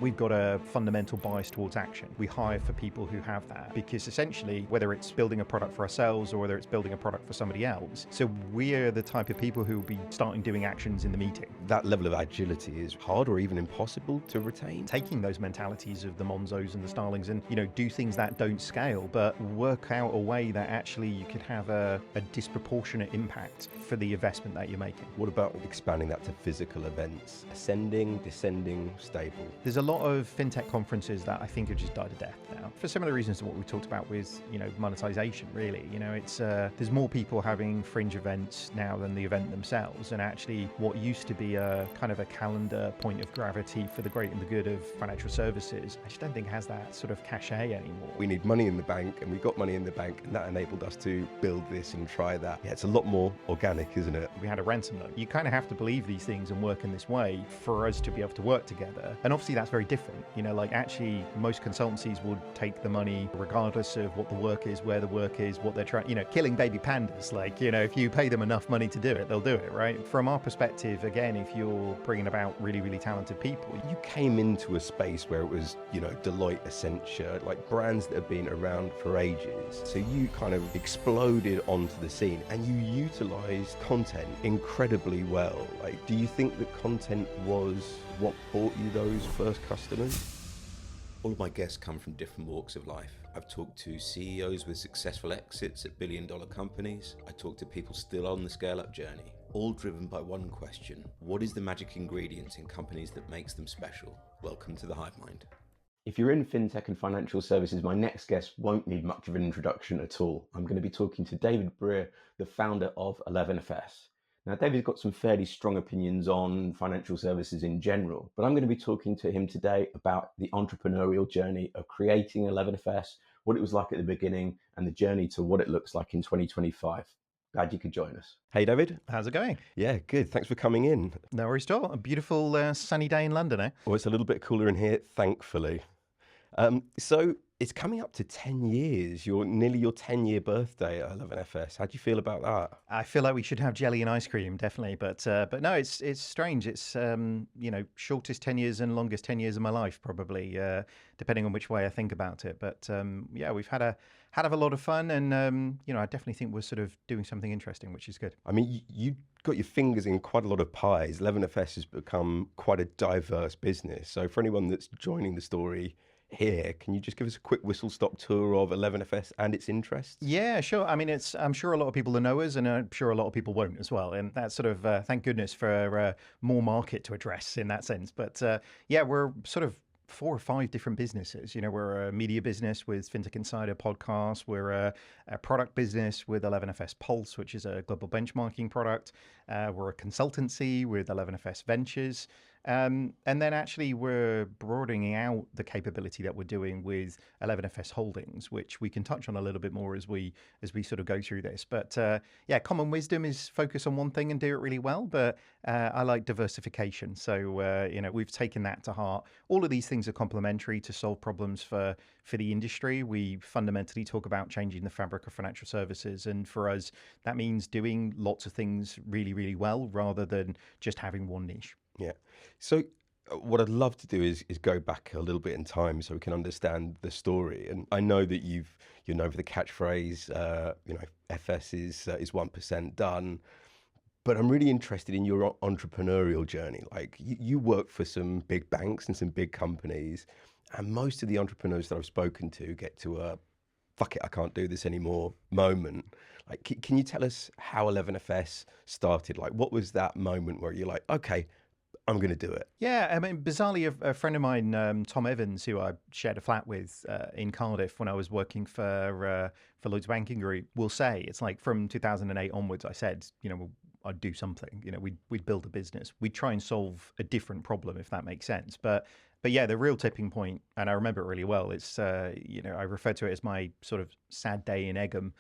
we've got a fundamental bias towards action. We hire for people who have that, because essentially, whether it's building a product for ourselves or whether it's building a product for somebody else, so we're the type of people who will be starting doing actions in the meeting. That level of agility is hard or even impossible to retain. Taking those mentalities of the Monzos and the Starlings and, do things that don't scale, but work out a way that actually you could have a disproportionate impact for the investment that you're making. What about expanding that to physical events? Ascending, descending, stable. There's a lot of fintech conferences that I think have just died a death now, for similar reasons to what we talked about with, monetization, really. It's there's more people having fringe events now than the event themselves, and actually what used to be a kind of a calendar point of gravity for the great and the good of financial services, I just don't think has that sort of cachet anymore. We need money in the bank, and we got money in the bank, and that enabled us to build this and try that. Yeah, it's a lot more organic, isn't it? We had a ransom note. You kind of have to believe these things and work in this way for us to be able to work together. And obviously that's very different. Actually most consultancies will take the money regardless of what the work is, where the work is, what they're trying, killing baby pandas. If you pay them enough money to do it, they'll do it, right? From our perspective, again, if you're bringing about really, really talented people. You came into a space where it was, Deloitte, Accenture, like brands that have been around for ages. So you kind of exploded onto the scene and you utilized content incredibly well. Do you think that content was what brought you those first customers? All of my guests come from different walks of life. I've talked to CEOs with successful exits at billion-dollar companies. I talk to people still on the scale-up journey, all driven by one question: what is the magic ingredient in companies that makes them special? Welcome to the Hive Mind. If you're in fintech and financial services, my next guest won't need much of an introduction at all. I'm going to be talking to David Brear, the founder of 11FS. Now, David's got some fairly strong opinions on financial services in general, but I'm going to be talking to him today about the entrepreneurial journey of creating 11FS, what it was like at the beginning, and the journey to what it looks like in 2025. Glad you could join us. Hey, David. How's it going? Yeah, good. Thanks for coming in. No worries at all. A beautiful sunny day in London, eh? Well, it's a little bit cooler in here, thankfully. So it's coming up to 10 years, nearly your 10-year birthday at 11FS. How do you feel about that? I feel like we should have jelly and ice cream, definitely. But no, it's strange. It's, shortest 10 years and longest 10 years of my life, probably, depending on which way I think about it. But yeah, we've had a lot of fun. And, I definitely think we're sort of doing something interesting, which is good. I mean, you got your fingers in quite a lot of pies. 11FS has become quite a diverse business. So for anyone that's joining the story here, can you just give us a quick whistle-stop tour of 11FS and its interests? Yeah, sure. I mean, I'm sure a lot of people will know us, and I'm sure a lot of people won't as well. And that's sort of, thank goodness for more market to address in that sense. But yeah, we're sort of 4 or 5 different businesses. We're a media business with Fintech Insider podcast. We're a product business with 11FS Pulse, which is a global benchmarking product. We're a consultancy with 11FS Ventures. And then actually we're broadening out the capability that we're doing with 11FS Holdings, which we can touch on a little bit more as we sort of go through this. But yeah, common wisdom is focus on one thing and do it really well. But I like diversification. So, we've taken that to heart. All of these things are complementary to solve problems for the industry. We fundamentally talk about changing the fabric of financial services. And for us, that means doing lots of things really, really well rather than just having one niche. Yeah. So what I'd love to do is go back a little bit in time so we can understand the story. And I know that you're known for the catchphrase, FS is 1% done. But I'm really interested in your entrepreneurial journey. Like you work for some big banks and some big companies, and most of the entrepreneurs that I've spoken to get to a fuck it, I can't do this anymore moment. Like, can you tell us how 11FS started? Like, what was that moment where you're like, okay, I'm going to do it? Yeah, I mean, bizarrely, a friend of mine, Tom Evans, who I shared a flat with in Cardiff when I was working for Lloyds Banking Group, will say it's like from 2008 onwards, I said, I'd do something. We'd build a business. We'd try and solve a different problem, if that makes sense. But yeah, the real tipping point, and I remember it really well, it's, I refer to it as my sort of sad day in Egham,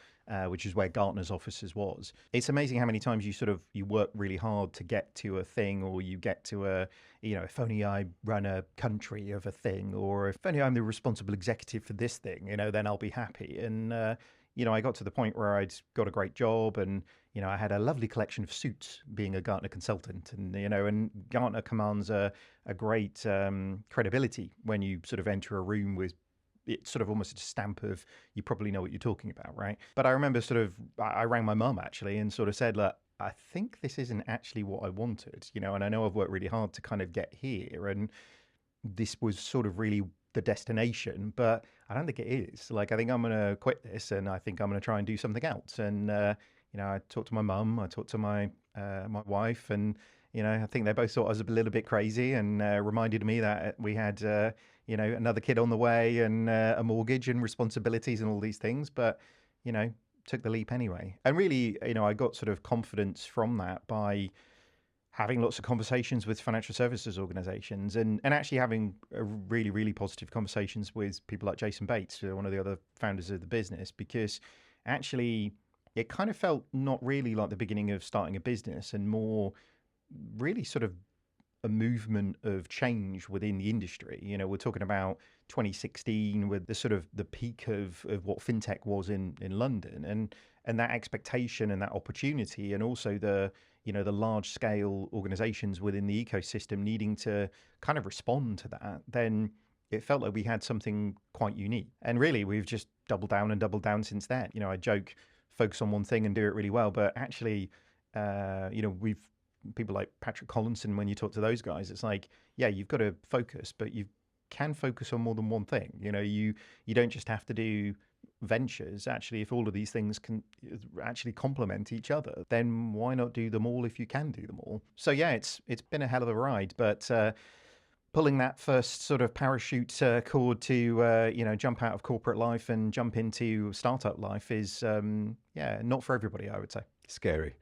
which is where Gartner's offices was. It's amazing how many times you work really hard to get to a thing, or you get to if only I run a country of a thing, or if only I'm the responsible executive for this thing, then I'll be happy. And I got to the point where I'd got a great job and, I had a lovely collection of suits being a Gartner consultant. And, and Gartner commands a great credibility when you sort of enter a room with it's sort of almost a stamp of you probably know what you're talking about, right? But I remember I rang my mum actually and sort of said, look, I think this isn't actually what I wanted, and I know I've worked really hard to kind of get here. And this was sort of really the destination, but I don't think it is. Like, I think I'm going to quit this and I think I'm going to try and do something else. And, I talked to my mum, I talked to my wife, and, I think they both thought I was a little bit crazy and reminded me that we had, another kid on the way and a mortgage and responsibilities and all these things. But, took the leap anyway. And really, I got sort of confidence from that by having lots of conversations with financial services organizations and actually having really, really positive conversations with people like Jason Bates, one of the other founders of the business, because actually it kind of felt not really like the beginning of starting a business and more really sort of a movement of change within the industry. We're talking about 2016 with the sort of the peak of what fintech was in London and that expectation and that opportunity, and also the large scale organizations within the ecosystem needing to kind of respond to that. Then it felt like we had something quite unique. And really, we've just doubled down since then. I joke, focus on one thing and do it really well, but actually, we've people like Patrick Collinson, when you talk to those guys, it's like, yeah, you've got to focus, but you can focus on more than one thing. You don't just have to do ventures. Actually, if all of these things can actually complement each other, then why not do them all if you can do them all? So yeah, it's been a hell of a ride, but pulling that first sort of parachute cord to jump out of corporate life and jump into startup life is not for everybody, I would say. Scary.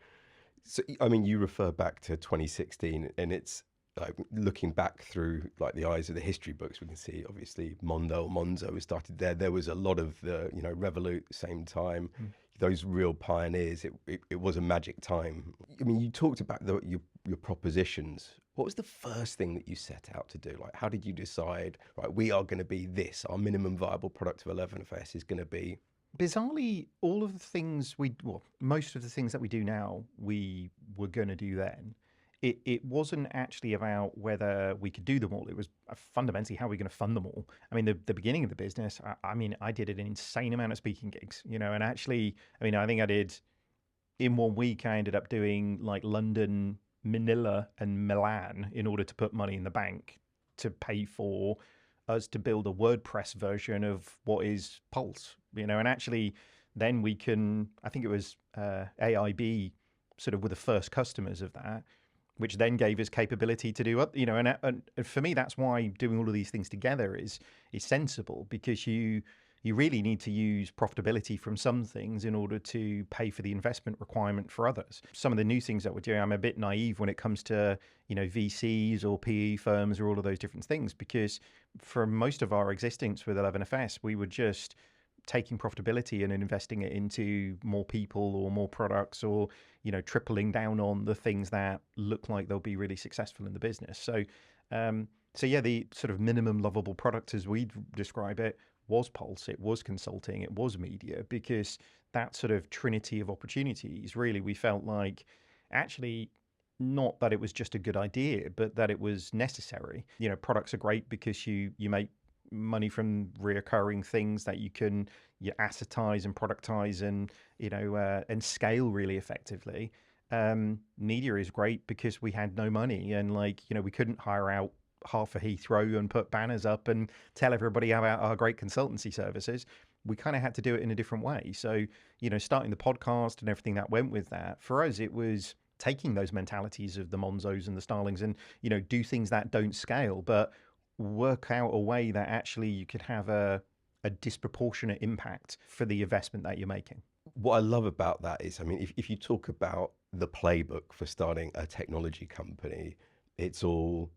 So, I mean, you refer back to 2016, and it's like looking back through like the eyes of the history books, we can see obviously Monzo was started there. There was a lot of the, Revolut at the same time, those real pioneers. It was a magic time. I mean, you talked about your propositions. What was the first thing that you set out to do? Like, how did you decide, right, we are going to be this, our minimum viable product of 11FS is going to be? Bizarrely, most of the things that we do now, we were going to do then. It wasn't actually about whether we could do them all. It was fundamentally how we're going to fund them all. I mean, the beginning of the business, I did an insane amount of speaking gigs, and actually, I think I did, in 1 week, I ended up doing like London, Manila, and Milan in order to put money in the bank to pay for us to build a WordPress version of what is Pulse, and actually then we can, I think it was AIB sort of were the first customers of that, which then gave us capability to do, and for me, that's why doing all of these things together is sensible, because you really need to use profitability from some things in order to pay for the investment requirement for others. Some of the new things that we're doing, I'm a bit naive when it comes to, VCs or PE firms or all of those different things, because for most of our existence with 11FS, we were just taking profitability and investing it into more people or more products, or, tripling down on the things that look like they'll be really successful in the business. So yeah, the sort of minimum lovable product, as we describe it, was Pulse, it was consulting, it was media, because that sort of trinity of opportunities, really, we felt like actually not that it was just a good idea, but that it was necessary. Products are great because you make money from reoccurring things that you can assetize and productize and, and scale really effectively. Media is great because we had no money and we couldn't hire out half a Heathrow and put banners up and tell everybody about our great consultancy services. We kind of had to do it in a different way. So, starting the podcast and everything that went with that, for us, it was taking those mentalities of the Monzos and the Starlings and, do things that don't scale, but work out a way that actually you could have a disproportionate impact for the investment that you're making. What I love about that is, if you talk about the playbook for starting a technology company, it's all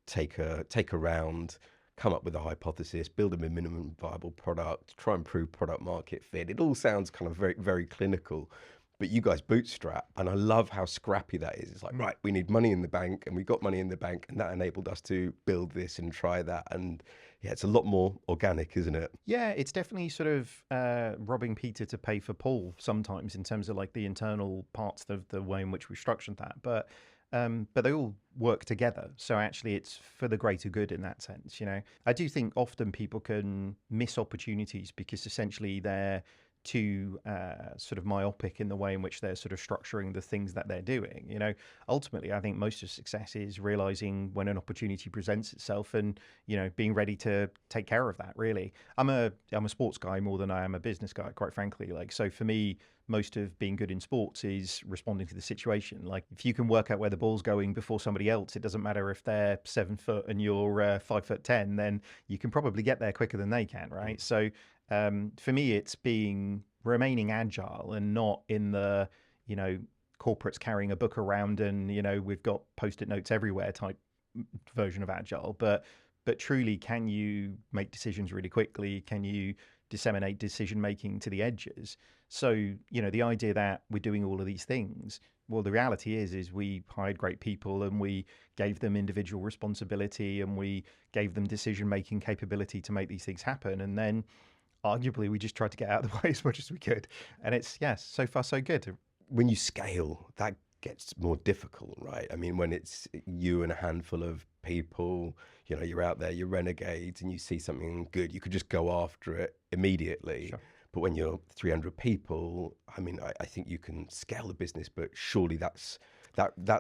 take a round, come up with a hypothesis, build a minimum viable product, try and prove product market fit. It all sounds kind of very, very clinical. But you guys bootstrap, and I love how scrappy that is. It's like, right, we need money in the bank, and we got money in the bank, and that enabled us to build this and try that. And yeah, it's a lot more organic, isn't it? Yeah, it's definitely sort of robbing Peter to pay for Paul sometimes in terms of like the internal parts of the way in which we structured that. But they all work together. So actually, it's for the greater good in that sense. You know, I do think often people can miss opportunities because essentially they're too sort of myopic in the way in which they're sort of structuring the things that they're doing. You know, ultimately, I think most of success is realizing when an opportunity presents itself and, you know, being ready to take care of that. Really, I'm a sports guy more than I am a business guy, quite frankly. Like, so for me, most of being good in sports is responding to the situation. Like, if you can work out where the ball's going before somebody else, it doesn't matter if they're 7 foot and you're 5'10", then you can probably get there quicker than they can, right? So for me, it's remaining agile and not in the, you know, corporates carrying a book around and, you know, we've got post-it notes everywhere type version of agile. But truly, can you make decisions really quickly? Can you disseminate decision making to the edges? So, you know, the idea that we're doing all of these things, well, the reality is we hired great people and we gave them individual responsibility and we gave them decision making capability to make these things happen. And then arguably we just tried to get out of the way as much as we could. And it's, yes, so far so good. When you scale, that gets more difficult, right? I mean, when it's you and a handful of people, you know, you're out there, you're renegades, and you see something good, you could just go after it immediately. Sure. But when you're 300 people, I mean, I think you can scale the business, but surely that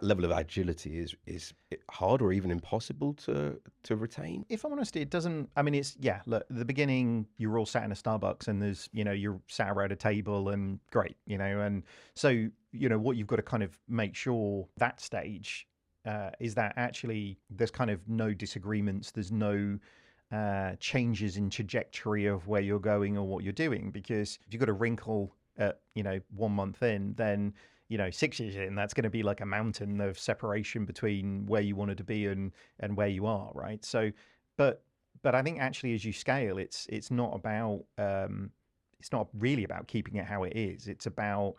level of agility is hard or even impossible to retain. If I'm honest, it doesn't, I mean, it's, yeah, look, at the beginning, you're all sat in a Starbucks and there's, you know, you're sat around a table and great, you know, and so, you know, what you've got to kind of make sure that stage is that actually there's kind of no disagreements, there's no changes in trajectory of where you're going or what you're doing, because if you've got a wrinkle at, you know, 1 month in, then, you know, 6 years in, that's going to be like a mountain of separation between where you wanted to be and where you are, right? So, but I think actually as you scale, it's not about it's not really about keeping it how it is. It's about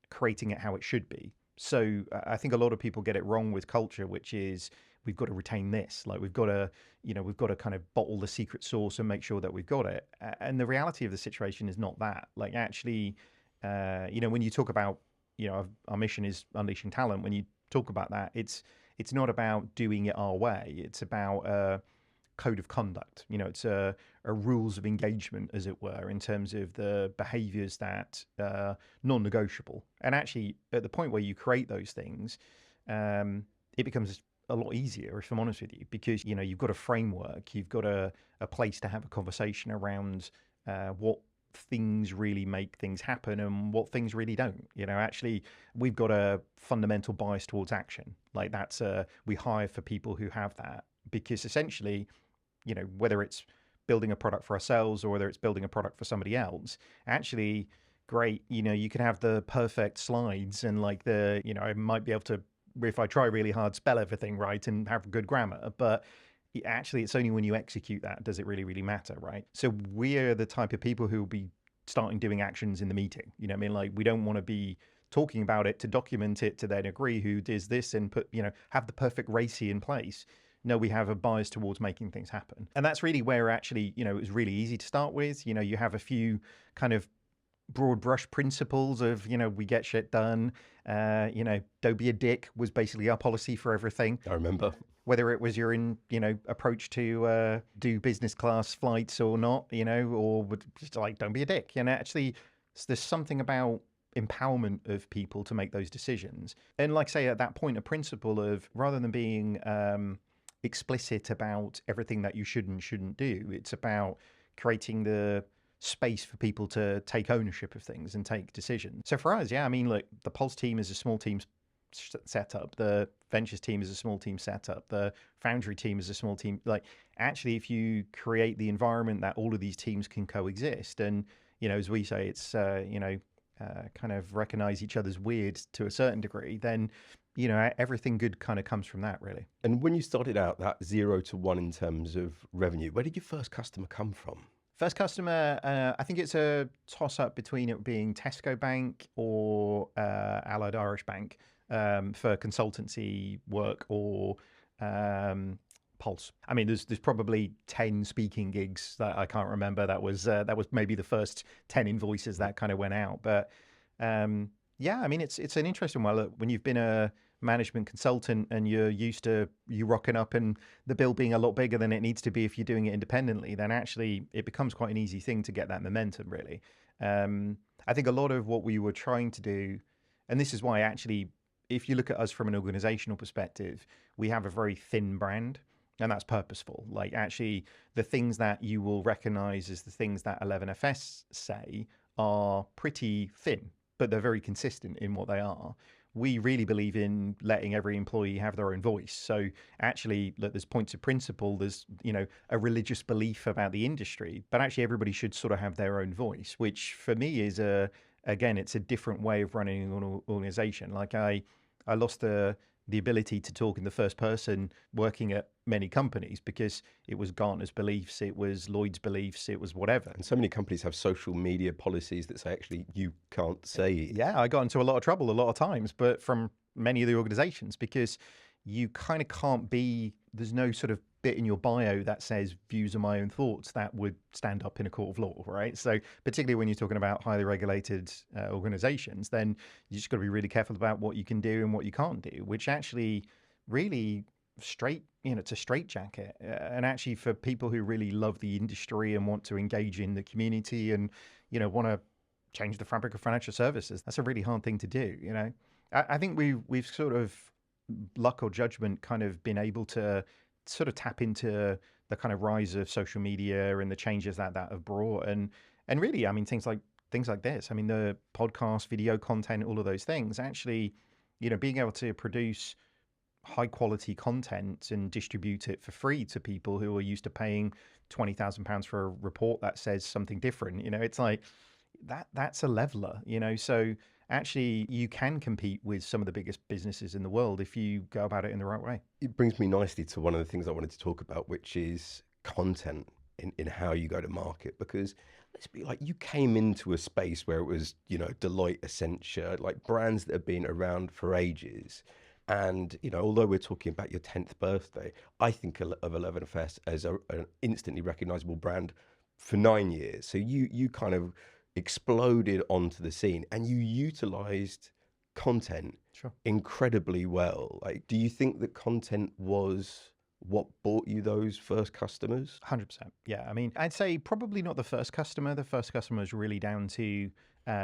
creating it how it should be. So I think a lot of people get it wrong with culture, which is we've got to retain this, like we've got to, you know, we've got to kind of bottle the secret sauce and make sure that we've got it. And the reality of the situation is not that. Like actually, you know, when you talk about, you know, our mission is unleashing talent. When you talk about that, it's not about doing it our way. It's about a code of conduct. You know, it's a rules of engagement, as it were, in terms of the behaviors that are non-negotiable. And actually, at the point where you create those things, it becomes a lot easier, if I'm honest with you, because, you know, you've got a framework, you've got a place to have a conversation around what things really make things happen and what things really don't. You know, actually, we've got a fundamental bias towards action. Like that's we hire for people who have that, because essentially, you know, whether it's building a product for ourselves or whether it's building a product for somebody else, actually, great, you know, you can have the perfect slides and like the, you know, I might be able to, if I try really hard, spell everything right and have good grammar, but actually it's only when you execute that does it really, really matter, right? So we're the type of people who will be starting doing actions in the meeting. You know what I mean? Like we don't want to be talking about it to document it to then agree who does this and put, you know, have the perfect RACI in place. No, we have a bias towards making things happen. And that's really where actually, you know, it was really easy to start with. You know, you have a few kind of broad brush principles of, you know, we get shit done. You know, don't be a dick was basically our policy for everything. I remember. Whether it was your, you know, approach to do business class flights or not, you know, or just like, don't be a dick. And actually, there's something about empowerment of people to make those decisions. And like I say, at that point, a principle of rather than being explicit about everything that you should and shouldn't do, it's about creating the space for people to take ownership of things and take decisions. So for us, yeah, I mean, look, the Pulse team is a small team setup, the Ventures team is a small team setup, the Foundry team is a small team. Like, actually, if you create the environment that all of these teams can coexist, and, you know, as we say, it's, you know, kind of recognize each other's weird to a certain degree, then, you know, everything good kind of comes from that, really. And when you started out, that 0 to 1 in terms of revenue, where did your first customer come from? First customer, I think it's a toss-up between it being Tesco Bank or Allied Irish Bank for consultancy work, or Pulse. I mean, there's probably 10 speaking gigs that I can't remember. That was maybe the first 10 invoices that kind of went out. But yeah, I mean, it's an interesting one. Look, when you've been a management consultant and you're used to you rocking up and the bill being a lot bigger than it needs to be if you're doing it independently, then actually it becomes quite an easy thing to get that momentum, really. I think a lot of what we were trying to do, and this is why actually, if you look at us from an organizational perspective, we have a very thin brand. And that's purposeful. Like, actually, the things that you will recognize as the things that 11FS say are pretty thin, but they're very consistent in what they are. We really believe in letting every employee have their own voice. So actually, look, there's points of principle, there's, a religious belief about the industry, but actually everybody should sort of have their own voice, which for me is again, it's a different way of running an organization. Like I lost the ability to talk in the first person working at many companies because it was Gartner's beliefs, it was Lloyd's beliefs, it was whatever. And so many companies have social media policies that say, actually, you can't say it. Yeah, I got into a lot of trouble a lot of times, but from many of the organizations, because you kind of can't be, there's no sort of bit in your bio that says views are my own thoughts that would stand up in a court of law, right? So particularly when you're talking about highly regulated organizations, then you just got to be really careful about what you can do and what you can't do, which actually really it's a straitjacket. And actually for people who really love the industry and want to engage in the community and, want to change the fabric of financial services, that's a really hard thing to do, I think we've sort of, luck or judgment, kind of been able to sort of tap into the kind of rise of social media and the changes that have brought, and really, I mean, things like this. I mean, the podcast, video content, all of those things. Actually, being able to produce high quality content and distribute it for free to people who are used to paying £20,000 for a report that says something different. It's like that's a leveler. So actually you can compete with some of the biggest businesses in the world if you go about it in the right way. It brings me nicely to one of the things I wanted to talk about, which is content in how you go to market. Because let's be like, you came into a space where it was, Deloitte, Accenture, like brands that have been around for ages. And, although we're talking about your 10th birthday, I think of 11FS as an instantly recognizable brand for 9 years. So you kind of exploded onto the scene and you utilized content incredibly well. Like, do you think that content was what bought you those first customers? 100%. Yeah. I mean, I'd say probably not the first customer. The first customer was really down to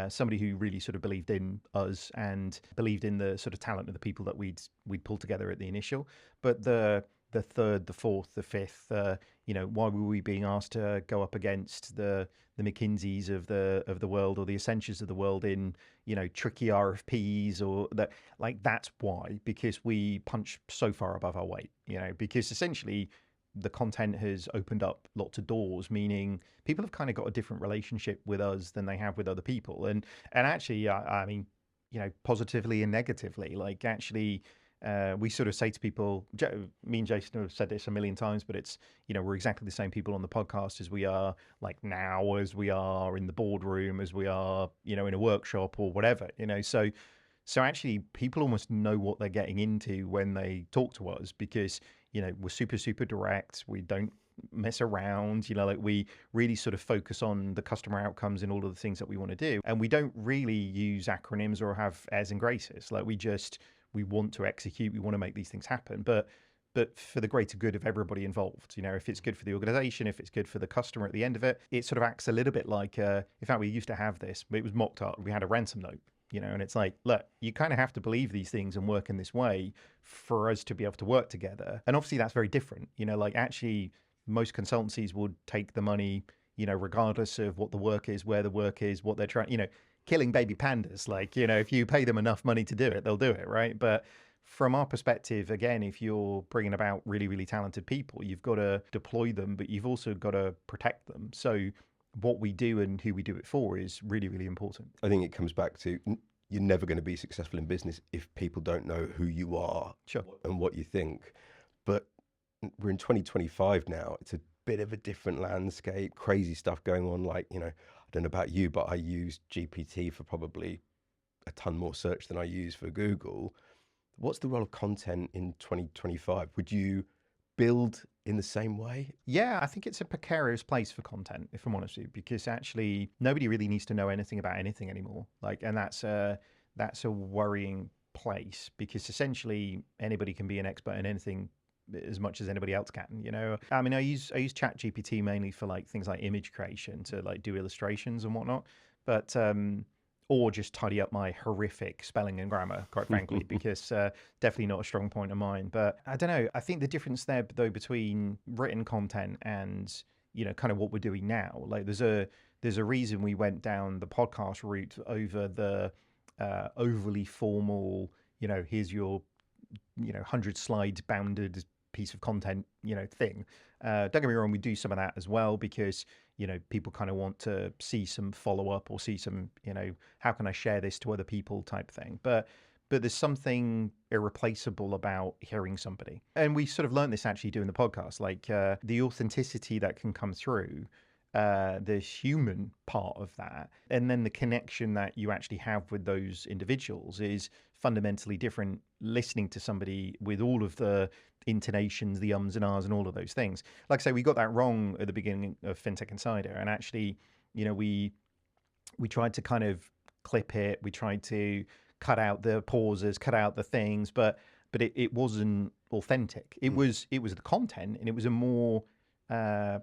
somebody who really sort of believed in us and believed in the sort of talent of the people that we'd pulled together at the initial. But the third, the fourth, the fifth, why were we being asked to go up against the McKinseys of the world, or the Accentures of the world in, tricky RFPs, or that, like, that's why, because we punch so far above our weight, because essentially the content has opened up lots of doors, meaning people have kind of got a different relationship with us than they have with other people. And actually, I mean, positively and negatively, like, actually, we sort of say to people, me and Jason have said this a million times, but it's, we're exactly the same people on the podcast as we are like now, as we are in the boardroom, as we are, in a workshop or whatever, so actually people almost know what they're getting into when they talk to us, because, we're super, super direct. We don't mess around, like, we really sort of focus on the customer outcomes and all of the things that we want to do. And we don't really use acronyms or have airs and graces. Like, we want to execute, we want to make these things happen, but for the greater good of everybody involved. If it's good for the organization, if it's good for the customer at the end of it, it sort of acts a little bit like, in fact, we used to have this, but it was mocked up. We had a ransom note, and it's like, look, you kind of have to believe these things and work in this way for us to be able to work together. And obviously that's very different. Like, actually, most consultancies would take the money, regardless of what the work is, where the work is, what they're trying, killing baby pandas. Like, if you pay them enough money to do it, they'll do it, right? But from our perspective, again, if you're bringing about really, really talented people, you've got to deploy them, but you've also got to protect them. So what we do and who we do it for is really, really important. I think it comes back to, you're never going to be successful in business if people don't know who you are and what you think. But we're in 2025 now. It's a bit of a different landscape, crazy stuff going on. Like, you know, I don't know about you, but I use GPT for probably a ton more search than I use for Google. What's the role of content in 2025? Would you build in the same way? Yeah, I think it's a precarious place for content, if I'm honest with you, because actually nobody really needs to know anything about anything anymore. Like, and that's a worrying place, because essentially anybody can be an expert in anything as much as anybody else can. You know, I mean, I use Chat GPT mainly for like things like image creation, to like do illustrations and whatnot, but or just tidy up my horrific spelling and grammar, quite frankly, because definitely not a strong point of mine. But I don't know. I think the difference there, though, between written content and, you know, kind of what we're doing now, like there's a reason we went down the podcast route over the overly formal, you know, here's your, you know, 100-slide bounded piece of content, you know, thing. Don't get me wrong, we do some of that as well, because, you know, people kind of want to see some follow up or see some, you know, how can I share this to other people type thing. But there's something irreplaceable about hearing somebody. And we sort of learned this actually doing the podcast, like the authenticity that can come through, the human part of that, and then the connection that you actually have with those individuals is fundamentally different. Listening to somebody with all of the intonations, the ums and ahs and all of those things. Like I say, we got that wrong at the beginning of FinTech Insider, and actually, you know, we tried to kind of clip it, we tried to cut out the pauses, cut out the things, but it wasn't authentic. It was the content, and it was a more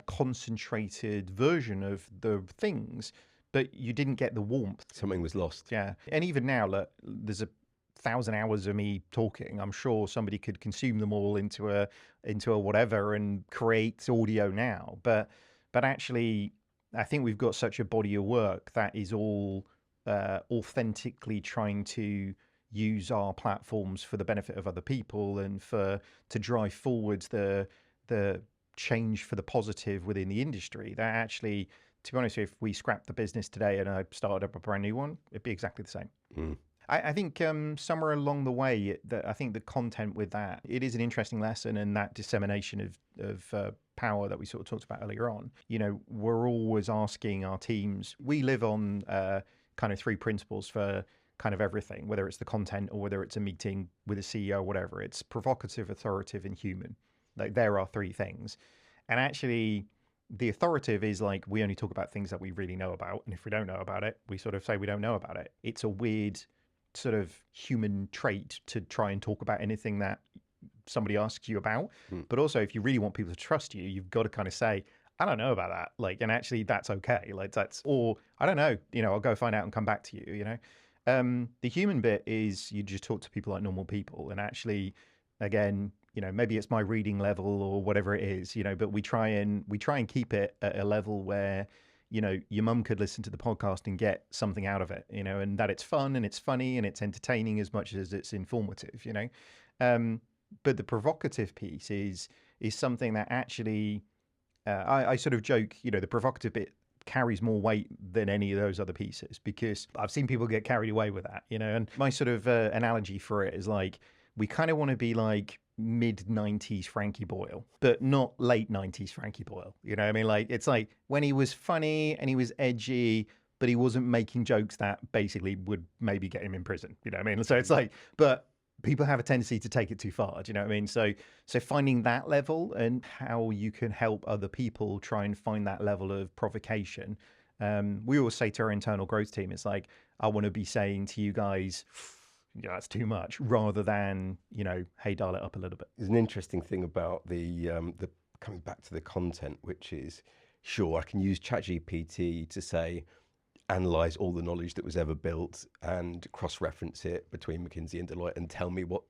concentrated version of the things, but you didn't get the warmth. Something was lost. Yeah. And even now, look, there's 1,000 hours of me talking. I'm sure somebody could consume them all into a whatever and create audio now. But actually, I think we've got such a body of work that is all authentically trying to use our platforms for the benefit of other people and to drive forwards the change for the positive within the industry. That actually, to be honest, if we scrapped the business today and I started up a brand new one, it'd be exactly the same. I think somewhere along the way, I think the content with that, it is an interesting lesson, and that dissemination of power that we sort of talked about earlier on. You know, we're always asking our teams, we live on kind of 3 principles for kind of everything, whether it's the content or whether it's a meeting with a CEO or whatever. It's provocative, authoritative, and human. Like, there are 3 things. And actually, the authoritative is like, we only talk about things that we really know about. And if we don't know about it, we sort of say we don't know about it. It's a weird sort of human trait to try and talk about anything that somebody asks you about. But also, if you really want people to trust you, you've got to kind of say, I don't know about that. Like, and actually that's okay. Like, that's, or I don't know, you know, I'll go find out and come back to you, you know. The human bit is you just talk to people like normal people. And actually, again, you know, maybe it's my reading level or whatever it is, you know, but we try and keep it at a level where, you know, your mum could listen to the podcast and get something out of it, you know, and that it's fun and it's funny and it's entertaining as much as it's informative, you know. But the provocative piece is something that actually, I sort of joke, you know, the provocative bit carries more weight than any of those other pieces, because I've seen people get carried away with that, you know. And my sort of analogy for it is like, we kind of want to be like mid-90s Frankie Boyle, but not late 90s Frankie Boyle. You know what I mean? Like, it's like when he was funny and he was edgy, but he wasn't making jokes that basically would maybe get him in prison. You know what I mean? So it's like, but people have a tendency to take it too far. Do you know what I mean? So finding that level and how you can help other people try and find that level of provocation. We always say to our internal growth team, it's like, I want to be saying to you guys, yeah, that's too much, rather than, you know, hey, dial it up a little bit. There's an interesting thing about the coming back to the content, which is, sure, I can use ChatGPT to say, analyze all the knowledge that was ever built and cross-reference it between McKinsey and Deloitte and tell me what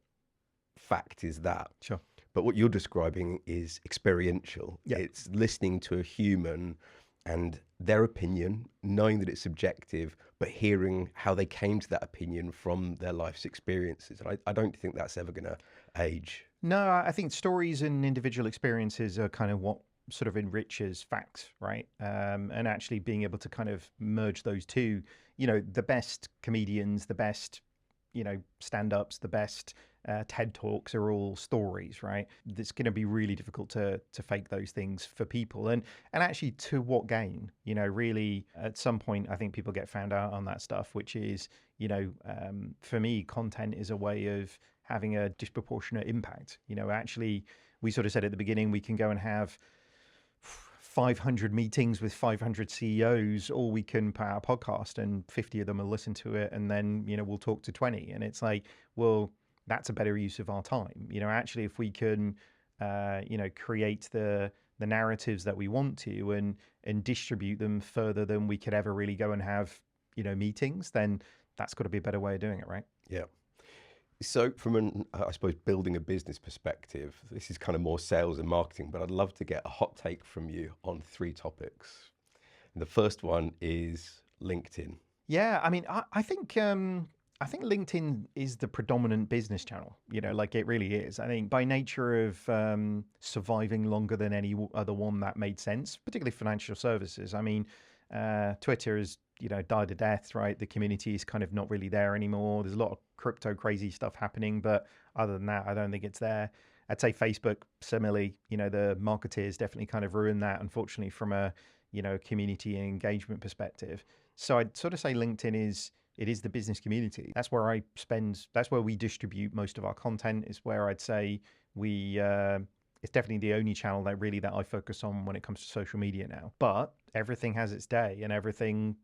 fact is that. Sure. But what you're describing is experiential. Yeah. It's listening to a human and their opinion, knowing that it's subjective, but hearing how they came to that opinion from their life's experiences. And I don't think that's ever going to age. No, I think stories and individual experiences are kind of what sort of enriches facts, right? And actually being able to kind of merge those two, you know, the best comedians, the best, you know, stand-ups, the best TED Talks are all stories, right? It's going to be really difficult to fake those things for people. And actually, to what gain? Really, at some point, I think people get found out on that stuff, which is, for me, content is a way of having a disproportionate impact. Actually, we sort of said at the beginning, we can go and have 500 meetings with 500 CEOs, or we can put out a podcast and 50 of them will listen to it, and then we'll talk to 20. And it's like, well, that's a better use of our time. Actually, if we can create the narratives that we want to and distribute them further than we could ever really go and have meetings, then that's got to be a better way of doing it, right? Yeah. So from an, I suppose, building a business perspective, this is kind of more sales and marketing, but I'd love to get a hot take from you on 3 topics. And the first one is LinkedIn. Yeah, I mean, I think LinkedIn is the predominant business channel. Like it really is. I think by nature of surviving longer than any other one, that made sense, particularly financial services. I mean, Twitter has died a death, right? The community is kind of not really there anymore. There's a lot of crypto crazy stuff happening, but other than that, I don't think it's there. I'd say Facebook, similarly, the marketeers definitely kind of ruined that, unfortunately, from a community and engagement perspective. So I'd sort of say LinkedIn is the business community. That's where that's where we distribute most of our content. Is where I'd say it's definitely the only channel that I focus on when it comes to social media now. But everything has its day and everything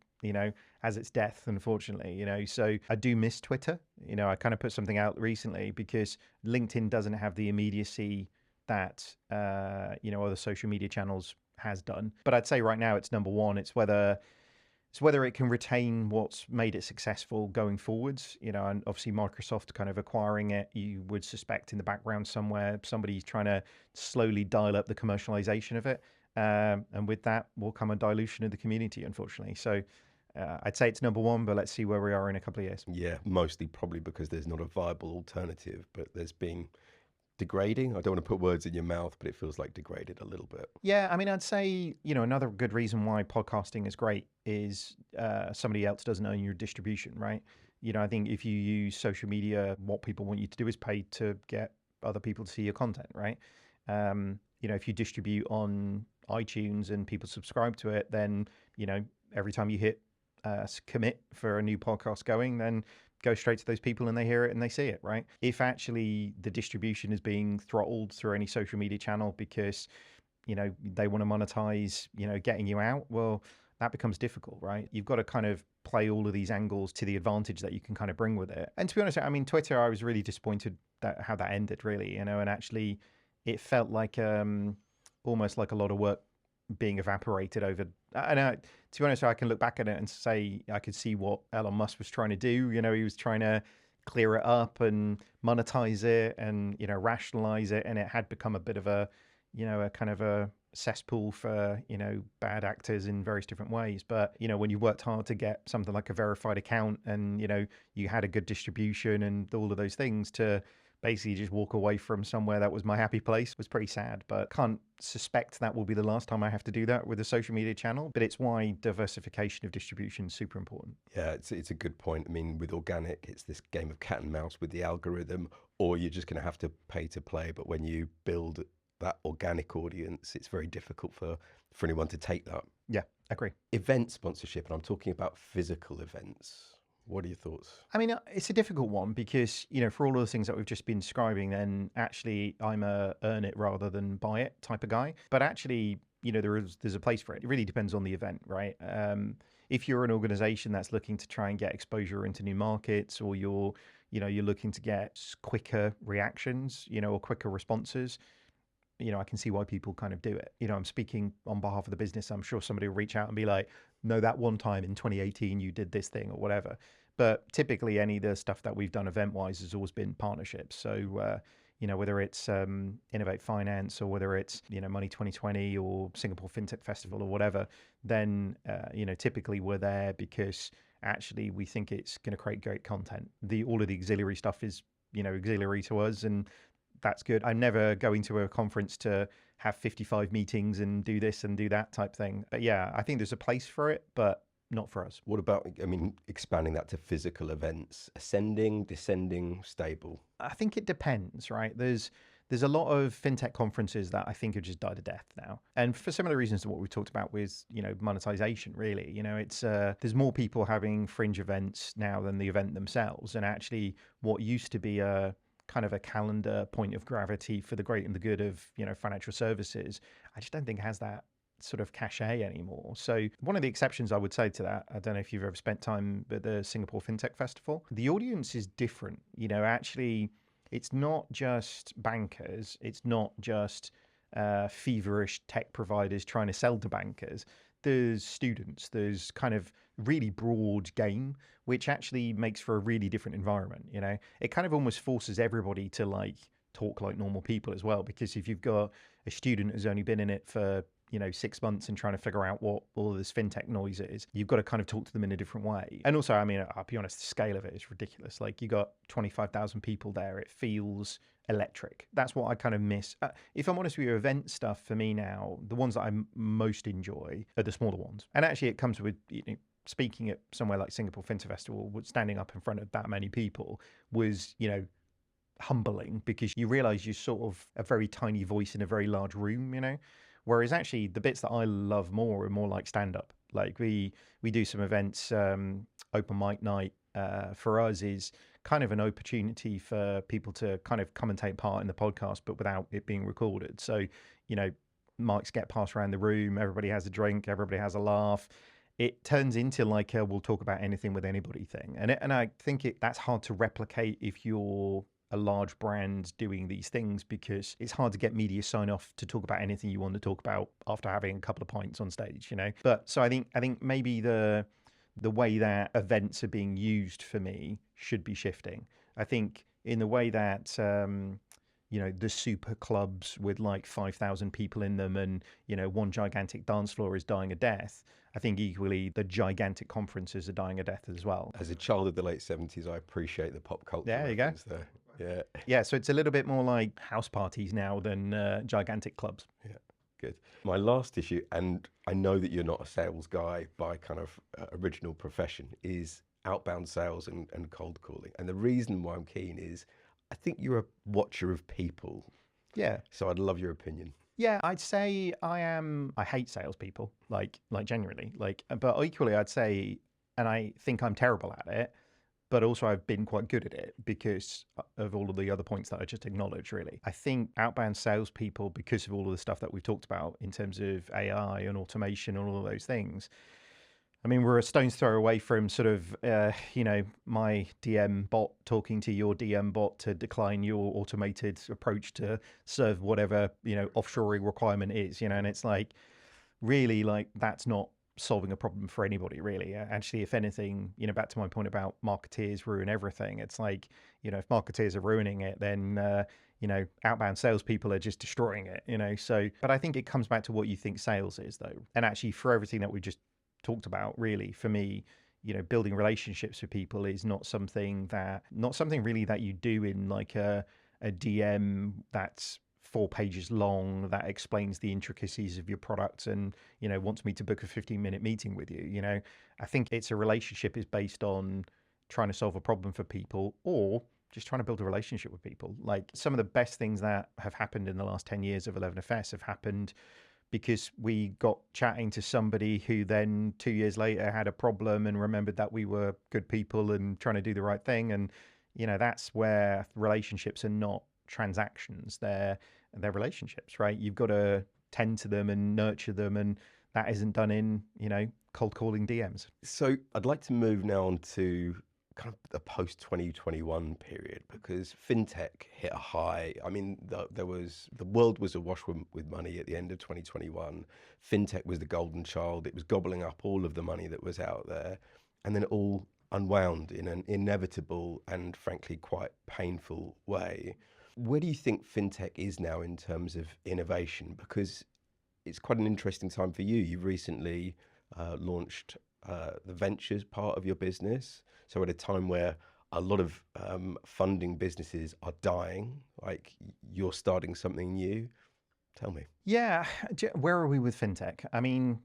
has its death, unfortunately, so I do miss Twitter. I kind of put something out recently because LinkedIn doesn't have the immediacy that, other social media channels has done. But I'd say right now it's number one. It's whether it can retain what's made it successful going forwards, and obviously Microsoft kind of acquiring it, you would suspect in the background somewhere, somebody's trying to slowly dial up the commercialization of it. And with that will come a dilution of the community, unfortunately. So I'd say it's number one, but let's see where we are in a couple of years. Yeah, mostly probably because there's not a viable alternative, but there's been degrading. I don't want to put words in your mouth, but it feels like degraded a little bit. Yeah, I mean, I'd say, another good reason why podcasting is great is somebody else doesn't own your distribution, right? I think if you use social media, what people want you to do is pay to get other people to see your content, right? If you distribute on iTunes and people subscribe to it, then, every time you hit commit for a new podcast going, then go straight to those people and they hear it and they see it, right? If actually the distribution is being throttled through any social media channel because, they want to monetize, getting you out, well, that becomes difficult, right? You've got to kind of play all of these angles to the advantage that you can kind of bring with it. And to be honest, I mean, Twitter, I was really disappointed how that ended, really, and actually it felt like almost like a lot of work being evaporated over. And to be honest, I can look back at it and say I could see what Elon Musk was trying to do. He was trying to clear it up and monetize it and rationalize it, and it had become a bit of a a kind of a cesspool for bad actors in various different ways. But when you worked hard to get something like a verified account and you had a good distribution and all of those things, to basically just walk away from somewhere that was my happy place was pretty sad. But can't suspect that will be the last time I have to do that with a social media channel. But it's why diversification of distribution is super important. Yeah, it's a good point. I mean, with organic, it's this game of cat and mouse with the algorithm, or you're just going to have to pay to play. But when you build that organic audience, it's very difficult for anyone to take that. Yeah, agree. Event sponsorship, and I'm talking about physical events. What are your thoughts? I mean, it's a difficult one because, for all of the things that we've just been describing, then actually I'm a earn it rather than buy it type of guy. But actually, there's a place for it. It really depends on the event, right? If you're an organization that's looking to try and get exposure into new markets, or you're looking to get quicker reactions, or quicker responses, I can see why people kind of do it. I'm speaking on behalf of the business. I'm sure somebody will reach out and be like, no, that one time in 2018, you did this thing or whatever. But typically any of the stuff that we've done event-wise has always been partnerships. So, whether it's Innovate Finance or whether it's, Money 2020 or Singapore Fintech Festival or whatever, then, typically we're there because actually we think it's going to create great content. All of the auxiliary stuff is, auxiliary to us, and that's good. I'm never going to a conference to have 55 meetings and do this and do that type thing. But yeah, I think there's a place for it, but not for us. What about, I mean, expanding that to physical events, ascending, descending, stable? I think it depends, right? There's a lot of fintech conferences that I think have just died a death now, and for similar reasons to what we talked about with monetization. Really, it's there's more people having fringe events now than the event themselves, and actually what used to be a kind of a calendar point of gravity for the great and the good of financial services, I just don't think has that sort of cachet anymore. So one of the exceptions I would say to that, I don't know if you've ever spent time at the Singapore Fintech Festival, the audience is different. Actually, it's not just bankers, it's not just feverish tech providers trying to sell to bankers. There's students, there's kind of really broad game, which actually makes for a really different environment. It kind of almost forces everybody to talk like normal people as well, because if you've got a student who's only been in it for 6 months and trying to figure out what all of this fintech noise is, you've got to kind of talk to them in a different way. And also, I mean, I'll be honest, the scale of it is ridiculous. You got 25,000 people there. It feels electric. That's what I kind of miss. If I'm honest with you, event stuff for me now, the ones that I most enjoy are the smaller ones. And actually it comes with, speaking at somewhere like Singapore Fintech Festival, standing up in front of that many people was, humbling, because you realize you're sort of a very tiny voice in a very large room, Whereas actually the bits that I love more are more like stand-up. We do some events, open mic night for us is kind of an opportunity for people to kind of come and take part in the podcast, but without it being recorded. So, mics get passed around the room, everybody has a drink, everybody has a laugh. It turns into a we'll talk about anything with anybody thing. And I think that's hard to replicate if you're a large brand doing these things, because it's hard to get media sign off to talk about anything you want to talk about after having a couple of pints on stage, But so I think maybe the way that events are being used for me should be shifting. I think in the way that the super clubs with 5,000 people in them and one gigantic dance floor is dying a death, I think equally the gigantic conferences are dying a death as well. As a child of the late 70s, I appreciate the pop culture. There you go. There. Yeah. Yeah, so it's a little bit more like house parties now than gigantic clubs. Yeah, good. My last issue, and I know that you're not a sales guy by kind of original profession, is outbound sales and cold calling. And the reason why I'm keen is I think you're a watcher of people. Yeah. So I'd love your opinion. Yeah, I'd say I hate salespeople, genuinely. But equally I'd say, and I think I'm terrible at it, but also I've been quite good at it because of all of the other points that I just acknowledged, really. I think outbound salespeople, because of all of the stuff that we've talked about in terms of AI and automation and all of those things, I mean, we're a stone's throw away from sort of, my DM bot talking to your DM bot to decline your automated approach to serve whatever, offshoring requirement is, and it's really that's not solving a problem for anybody, really. Actually, if anything, back to my point about marketeers ruin everything. It's if marketeers are ruining it, then outbound salespeople are just destroying it. So, but I think it comes back to what you think sales is, though. And actually, for everything that we just talked about, really, for me, building relationships with people is not something really that you do in a DM that's 4 pages long that explains the intricacies of your product and wants me to book a 15-minute meeting with you. I think it's a relationship is based on trying to solve a problem for people, or just trying to build a relationship with people. Some of the best things that have happened in the last 10 years of 11FS have happened because we got chatting to somebody who then 2 years later had a problem and remembered that we were good people and trying to do the right thing. And that's where relationships are not transactions, they're relationships, right? You've got to tend to them and nurture them, and that isn't done in cold calling DMs. So I'd like to move now on to kind of the post 2021 period, because fintech hit a high. I mean, the world was awash with money at the end of 2021. Fintech was the golden child. It was gobbling up all of the money that was out there, and then it all unwound in an inevitable and frankly quite painful way. Where do you think fintech is now in terms of innovation? Because it's quite an interesting time for you. You've recently launched the ventures part of your business. So at a time where a lot of funding businesses are dying, you're starting something new. Tell me. Yeah. Where are we with fintech? I mean,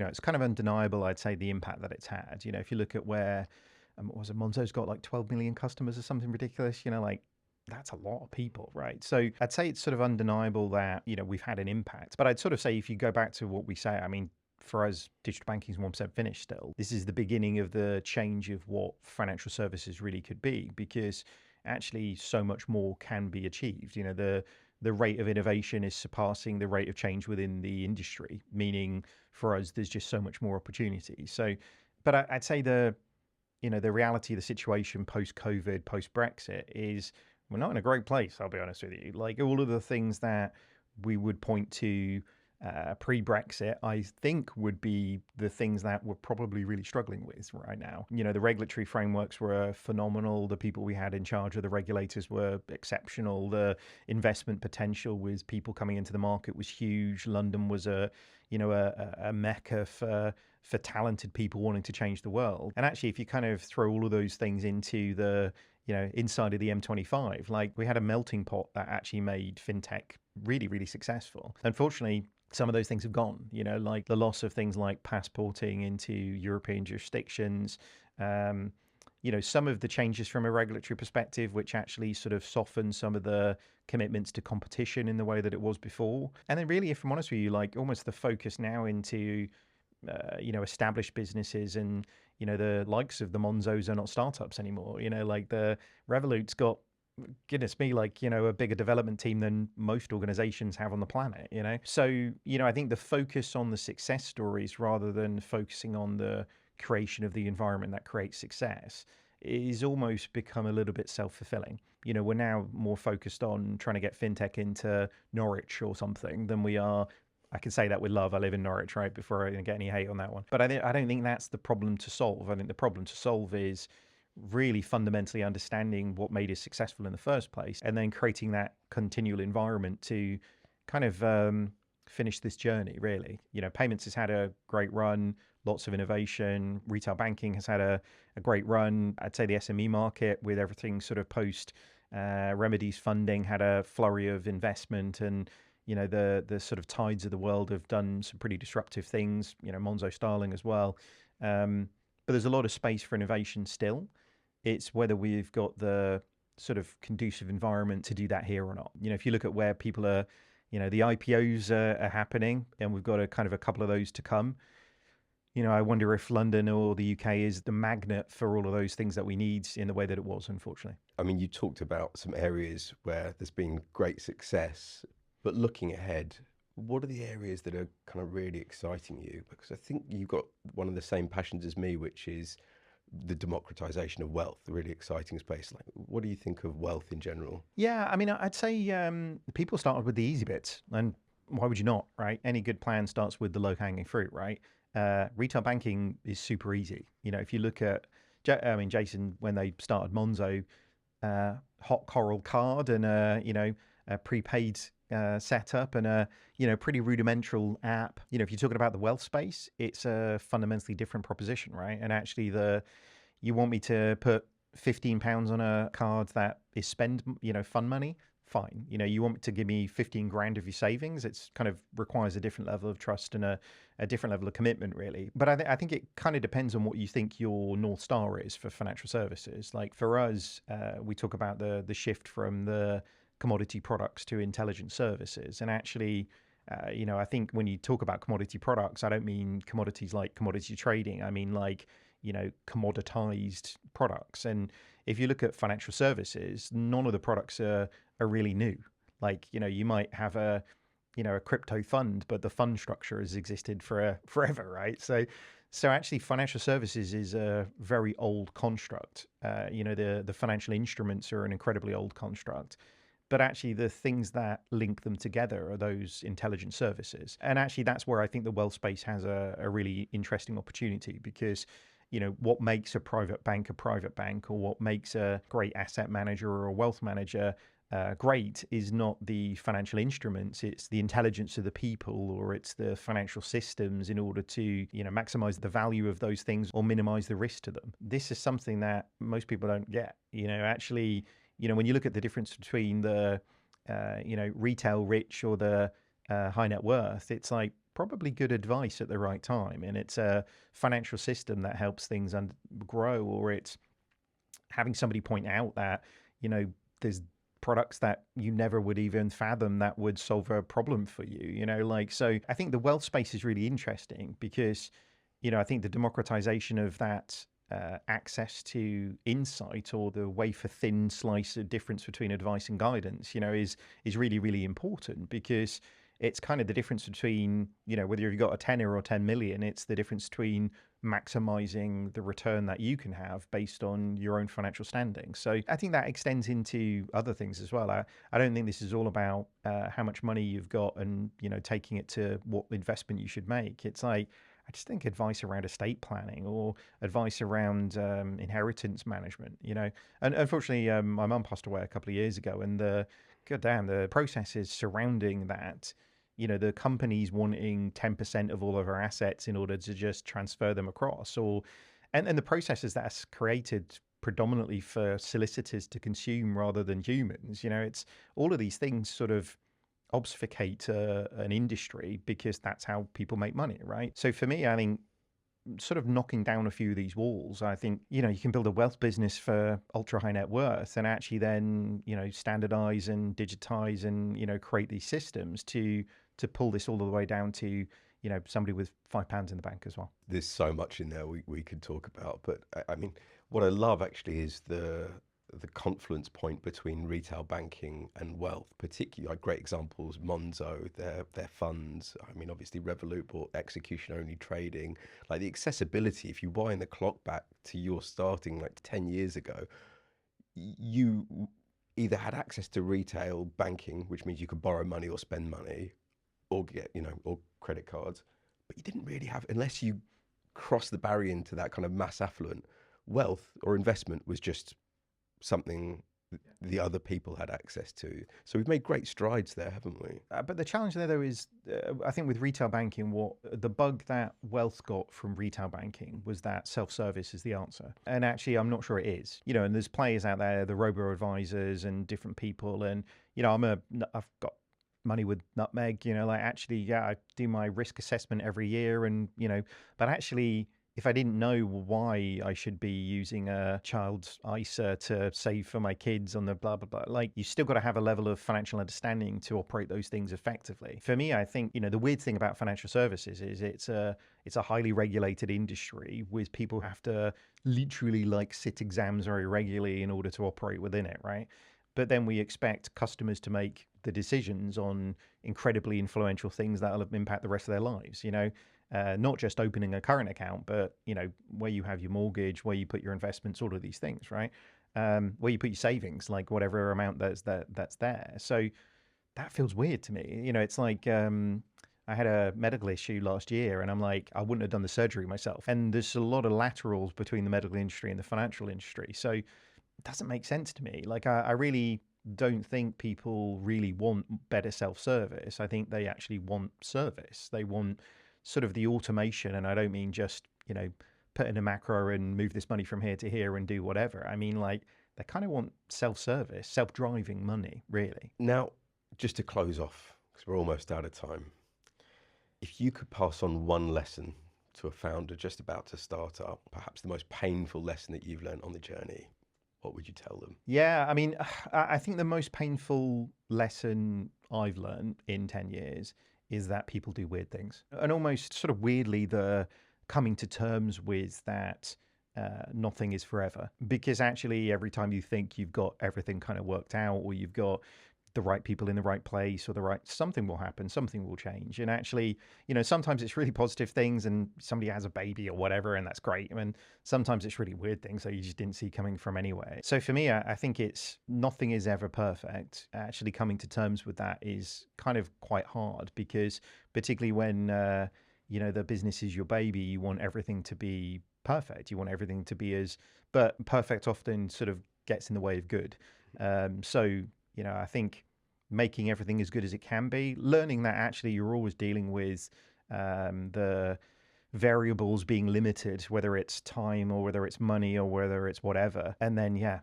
it's kind of undeniable, I'd say, the impact that it's had. If you look at where, what was it, Monzo's got like 12 million customers or something ridiculous, like that's a lot of people, right? So I'd say it's sort of undeniable that, we've had an impact. But I'd sort of say, if you go back to what we say, I mean, for us, digital banking is 1% finished still. This is the beginning of the change of what financial services really could be, because actually so much more can be achieved. The rate of innovation is surpassing the rate of change within the industry, meaning for us, there's just so much more opportunity. So, but I'd say the reality of the situation post-COVID, post-Brexit is we're not in a great place, I'll be honest with you. Like all of the things that we would point to pre-Brexit, I think would be the things that we're probably really struggling with right now. The regulatory frameworks were phenomenal. The people we had in charge of the regulators were exceptional. The investment potential with people coming into the market was huge. London was a mecca for talented people wanting to change the world. And actually, if you kind of throw all of those things into the inside of the M25, like we had a melting pot that actually made fintech really, really successful. Unfortunately, some of those things have gone, like the loss of things like passporting into European jurisdictions, some of the changes from a regulatory perspective, which actually sort of softened some of the commitments to competition in the way that it was before. And then really, if I'm honest with you, like almost the focus now into, established businesses and, the likes of the Monzos are not startups anymore. Like the Revolut's got, goodness me, like, a bigger development team than most organizations have on the planet, So, I think the focus on the success stories rather than focusing on the creation of the environment that creates success is almost become a little bit self-fulfilling. We're now more focused on trying to get fintech into Norwich or something than we are. I can say that with love. I live in Norwich, right? Before I get any hate on that one. But I don't think that's the problem to solve. I think the problem to solve is really fundamentally understanding what made us successful in the first place, and then creating that continual environment to kind of finish this journey, really. Payments has had a great run, lots of innovation. Retail banking has had a great run. I'd say the SME market, with everything sort of post remedies funding, had a flurry of investment, and the sort of tides of the world have done some pretty disruptive things, Monzo Starling as well. But there's a lot of space for innovation still. It's whether we've got the sort of conducive environment to do that here or not. If you look at where people are, the IPOs are happening, and we've got a kind of a couple of those to come. I wonder if London or the UK is the magnet for all of those things that we need in the way that it was, unfortunately. I mean, you talked about some areas where there's been great success, but looking ahead, what are the areas that are kind of really exciting you? Because I think you've got one of the same passions as me, which is the democratization of wealth, a really exciting space. Like, what do you think of wealth in general? Yeah, I mean, I'd say people started with the easy bits, and why would you not, right? Any good plan starts with the low-hanging fruit, right? Retail banking is super easy. If you look at, Jason, when they started Monzo, hot coral card and a prepaid setup and a pretty rudimental app. If you're talking about the wealth space, it's a fundamentally different proposition, right? And actually, you want me to put £15 on a card that is spend fun money, fine. You want to give me 15 grand of your savings, it's kind of requires a different level of trust and a different level of commitment, really. But I think it kind of depends on what you think your North Star is for financial services. Like for us, we talk about the shift from the commodity products to intelligent services. And actually, I think when you talk about commodity products, I don't mean commodities like commodity trading. I mean like, commoditized products. And if you look at financial services, none of the products are really new. Like, you might have a crypto fund, but the fund structure has existed for forever, right? So actually financial services is a very old construct. The financial instruments are an incredibly old construct. But actually, the things that link them together are those intelligent services. And actually, that's where I think the wealth space has a really interesting opportunity, because, what makes a private bank, or what makes a great asset manager or a wealth manager great is not the financial instruments, it's the intelligence of the people, or it's the financial systems in order to, maximize the value of those things or minimize the risk to them. This is something that most people don't get. Actually, when you look at the difference between the, retail rich or the high net worth, it's like probably good advice at the right time, and it's a financial system that helps things grow, or it's having somebody point out that, there's products that you never would even fathom that would solve a problem for you, so I think the wealth space is really interesting because, I think the democratization of that access to insight, or the wafer thin slice of difference between advice and guidance, is really, really important, because it's kind of the difference between, whether you've got a tenner or 10 million, it's the difference between maximizing the return that you can have based on your own financial standing. So I think that extends into other things as well. I don't think this is all about how much money you've got and, taking it to what investment you should make. It's like, I just think advice around estate planning, or advice around inheritance management, And unfortunately, my mum passed away a couple of years ago, and the processes surrounding that, the companies wanting 10% of all of our assets in order to just transfer them across, and the processes that's created predominantly for solicitors to consume rather than humans. It's all of these things sort of obfuscate an industry, because that's how people make money, right? So for me, I think sort of knocking down a few of these walls, I think, you can build a wealth business for ultra high net worth, and actually then, standardize and digitize and, create these systems to pull this all the way down to, somebody with £5 in the bank as well. There's so much in there we could talk about, but I mean, what I love actually is the confluence point between retail banking and wealth, particularly like great examples, Monzo, their funds. I mean, obviously Revolut bought execution only trading. Like the accessibility, if you wind the clock back to your starting like 10 years ago, you either had access to retail banking, which means you could borrow money or spend money, or get, or credit cards, but you didn't really have, unless you crossed the barrier into that kind of mass affluent, wealth or investment was just something the other people had access to. So we've made great strides there, haven't we? But the challenge there, though, is I think with retail banking, what the bug that wealth got from retail banking was that self-service is the answer. And actually, I'm not sure it is. And there's players out there, the robo-advisors and different people. And, I've got money with Nutmeg, actually, I do my risk assessment every year. And, but actually, if I didn't know why I should be using a child's ISA to save for my kids on the blah, blah, blah, you still got to have a level of financial understanding to operate those things effectively. For me, I think, the weird thing about financial services is it's a highly regulated industry, with people who have to literally sit exams very regularly in order to operate within it, right? But then we expect customers to make the decisions on incredibly influential things that will impact the rest of their lives, not just opening a current account, but, where you have your mortgage, where you put your investments, all of these things, right? Where you put your savings, like whatever amount that's there. So that feels weird to me. It's like, I had a medical issue last year, and I'm like, I wouldn't have done the surgery myself. And there's a lot of laterals between the medical industry and the financial industry. So it doesn't make sense to me. I really don't think people really want better self-service. I think they actually want service. They want sort of the automation, and I don't mean just, put in a macro and move this money from here to here and do whatever. I mean, they kind of want self-service, self-driving money, really. Now, just to close off, because we're almost out of time, if you could pass on one lesson to a founder just about to start up, perhaps the most painful lesson that you've learned on the journey, what would you tell them? Yeah, I mean, I think the most painful lesson I've learned in 10 years is that people do weird things. And almost sort of weirdly, the coming to terms with that nothing is forever. Because actually, every time you think you've got everything kind of worked out, or you've got the right people in the right place, or something will happen, something will change. And actually, sometimes it's really positive things, and somebody has a baby or whatever, and that's great. I mean, sometimes it's really weird things that you just didn't see coming from anywhere. So for me, I think it's nothing is ever perfect. Actually coming to terms with that is kind of quite hard, because particularly when, the business is your baby, you want everything to be perfect. You want everything to be but perfect often sort of gets in the way of good. So, I think making everything as good as it can be, learning that actually you're always dealing with the variables being limited, whether it's time or whether it's money or whether it's whatever. And then,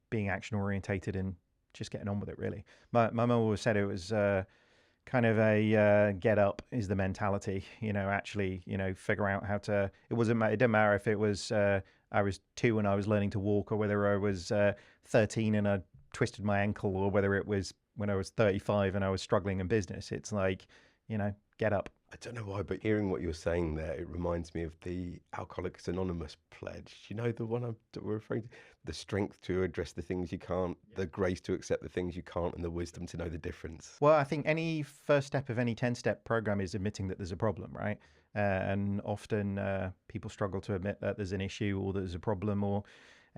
being action orientated and just getting on with it, really. My mum always said it was kind of a get up is the mentality, actually, figure out how to, it didn't matter if it was, I was 2 and I was learning to walk, or whether I was 13 and I twisted my ankle, or whether it was when I was 35 and I was struggling in business. It's like, get up. I don't know why, but hearing what you're saying there, it reminds me of the Alcoholics Anonymous pledge. You know, the one we're referring to? The strength to address the things you can't, the grace to accept the things you can't, and the wisdom to know the difference. Well, I think any first step of any 10-step program is admitting that there's a problem, right? And often people struggle to admit that there's an issue, or there's a problem, or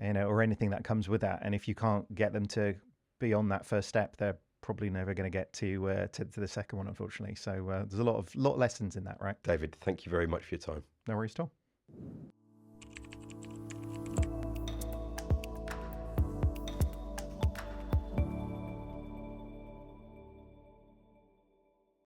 or anything that comes with that. And if you can't get them to be on that first step, they're probably never going to get to the second one, unfortunately. So there's a lot of lessons in that, right? David, thank you very much for your time. No worries at all.